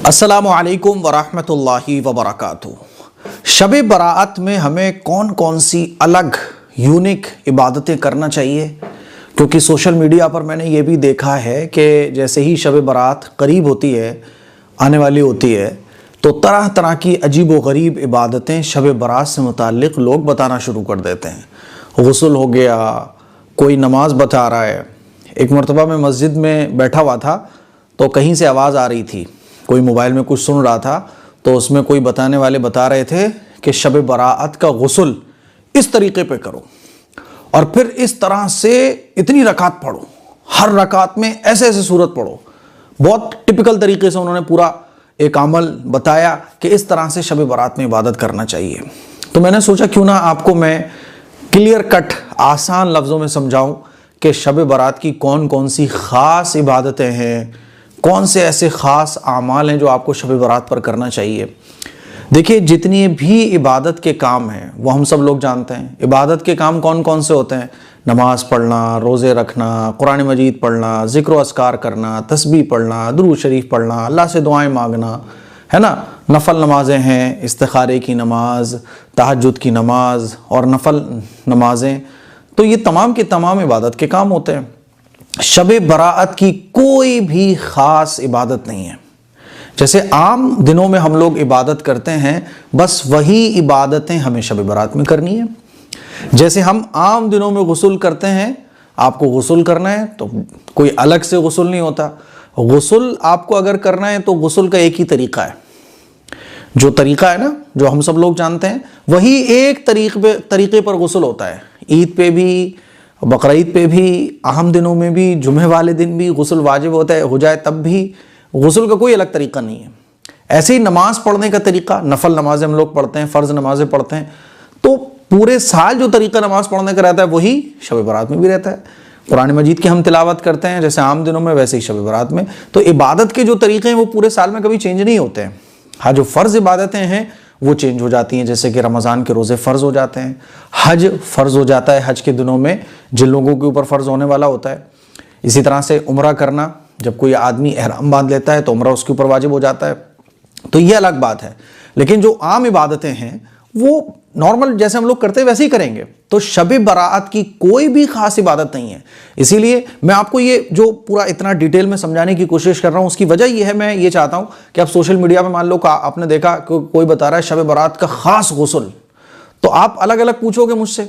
अस्सलामु अलैकुम वरहमतुल्लाहि वबरकातुहू। शब बरात में हमें कौन कौन सी अलग यूनिक इबादतें करना चाहिए, क्योंकि सोशल मीडिया पर मैंने ये भी देखा है कि जैसे ही शब बरात करीब होती है, आने वाली होती है, तो तरह तरह की अजीब व गरीब इबादतें शब बरात से मुताल्लिक़ लोग बताना शुरू कर देते हैं। गुस्ल हो गया, कोई नमाज बता रहा है। एक मरतबा मैं मस्जिद में बैठा हुआ था तो कहीं से आवाज़ आ रही थी, कोई मोबाइल में कुछ सुन रहा था, तो उसमें कोई बताने वाले बता रहे थे कि शब बरात का गुस्ल इस तरीके पे करो और फिर इस तरह से इतनी रकात पढ़ो, हर रकात में ऐसे ऐसे सूरत पढ़ो। बहुत टिपिकल तरीके से उन्होंने पूरा एक अमल बताया कि इस तरह से शब बरात में इबादत करना चाहिए। तो मैंने सोचा क्यों ना आपको मैं क्लियर कट आसान लफ्ज़ों में समझाऊं कि शब बरात की कौन कौन सी ख़ास इबादतें हैं, कौन से ऐसे ख़ास आमाल हैं जो आपको शब बरात पर करना चाहिए। देखिए, जितनी भी इबादत के काम हैं वो हम सब लोग जानते हैं। इबादत के काम कौन कौन से होते हैं? नमाज पढ़ना, रोज़े रखना, कुरान मजीद पढ़ना, ज़िक्र व अस्कार करना, तस्बीह पढ़ना, दुरूद शरीफ पढ़ना, अल्लाह से दुआएं मांगना, है ना। नफल नमाजें हैं, इस्तिखारे की नमाज, तहज्जुद की नमाज और नफल नमाजें, तो ये तमाम के तमाम इबादत के काम होते हैं। शब बरात की कोई भी ख़ास इबादत नहीं है। जैसे आम दिनों में हम लोग इबादत करते हैं, बस वही इबादतें हमें शब बरात में करनी है। जैसे हम आम दिनों में गुस्ल करते हैं, आपको गुस्ल करना है तो कोई अलग से गुस्ल नहीं होता। गुस्ल आपको अगर करना है तो गुस्ल का एक ही तरीका है, जो तरीका है ना, जो हम सब लोग जानते हैं, वही एक तरीके पर गुस्ल होता है। ईद पे भी, बकरीद पे भी, अहम दिनों में भी, जुमे वाले दिन भी गुस्ल वाजिब होता है, हो जाए तब भी। गुस्ल का कोई अलग तरीका नहीं है। ऐसे ही नमाज पढ़ने का तरीका, नफल नमाजें हम लोग पढ़ते हैं, फ़र्ज़ नमाजें पढ़ते हैं, तो पूरे साल जो तरीका नमाज पढ़ने का रहता है वही शब बरात में भी रहता है। कुरान मजीद की हम तिलावत करते हैं जैसे आम दिनों में, वैसे ही शब बरात में। तो इबादत के जो तरीके हैं वो पूरे साल में कभी चेंज नहीं होते हैं। हाँ, जो फ़र्ज़ इबादतें हैं वो चेंज हो जाती हैं, जैसे कि रमज़ान के रोज़े फ़र्ज़ हो जाते हैं, हज फ़र्ज़ हो जाता है हज के दिनों में जिन लोगों के ऊपर फ़र्ज़ होने वाला होता है। इसी तरह से उम्रा करना, जब कोई आदमी एहराम बांध लेता है तो उम्रा उसके ऊपर वाजिब हो जाता है, तो ये अलग बात है। लेकिन जो आम इबादतें हैं वो नॉर्मल जैसे हम लोग करते हैं वैसे ही करेंगे। तो शब बरात की कोई भी ख़ास इबादत नहीं है। इसीलिए मैं आपको ये जो पूरा इतना डिटेल में समझाने की कोशिश कर रहा हूँ, उसकी वजह ये है, मैं ये चाहता हूँ कि आप सोशल मीडिया पे मान लो आपने देखा कोई बता रहा है शब बरात का ख़ास गुस्ल, तो आप अलग अलग पूछोगे मुझसे।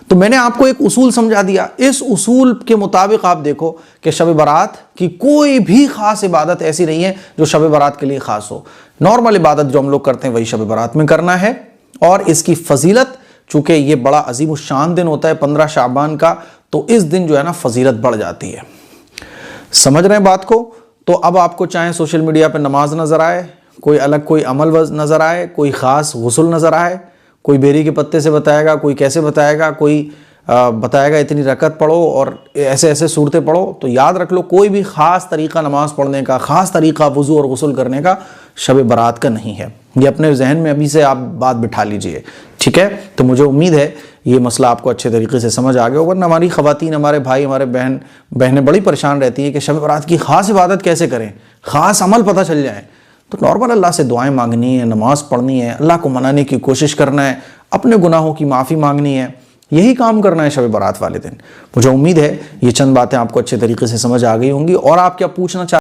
तो मैंने आपको एक उसूल समझा दिया, इस उसूल के मुताबिक आप देखो कि शब बरात की कोई भी ख़ास इबादत ऐसी नहीं है जो शब बरात के लिए ख़ास हो। नॉर्मल इबादत जो हम लोग करते हैं वही शब बरात में करना है। और इसकी फजीलत, चूँकि ये बड़ा अजीम शान दिन होता है 15 शाबान का, तो इस दिन जो है ना फजीलत बढ़ जाती है। समझ रहे हैं बात को? तो अब आपको चाहे सोशल मीडिया पर नमाज नज़र आए, कोई अलग कोई अमल नज़र आए, कोई ख़ास गुस्ल नज़र आए, कोई बेरी के पत्ते से बताएगा, कोई कैसे बताएगा, कोई बताएगा इतनी रकत पढ़ो और ऐसे ऐसे सूरतें पढ़ो, तो याद रख लो कोई भी ख़ास तरीका नमाज़ पढ़ने का, ख़ास तरीका वज़ू और गुस्ल करने का शब बरात का नहीं है। ये अपने जहन में अभी से आप बात बिठा लीजिए, ठीक है। तो मुझे उम्मीद है ये मसला आपको अच्छे तरीके से समझ आ गया होगा। वरना हमारी ख़वातीन, हमारे भाई, हमारे बहनें बड़ी परेशान रहती हैं कि शब बरात की ख़ास इबादत कैसे करें, ख़ास अमल पता चल जाए। तो नॉर्मल अल्लाह से दुआएं मांगनी है, नमाज़ पढ़नी है, अल्लाह को मनाने की कोशिश करना है, अपने गुनाहों की माफ़ी मांगनी है, यही काम करना है शब बरात वाले दिन। मुझे उम्मीद है ये चंद बातें आपको अच्छे तरीके से समझ आ गई होंगी। और आप क्या पूछना चाहते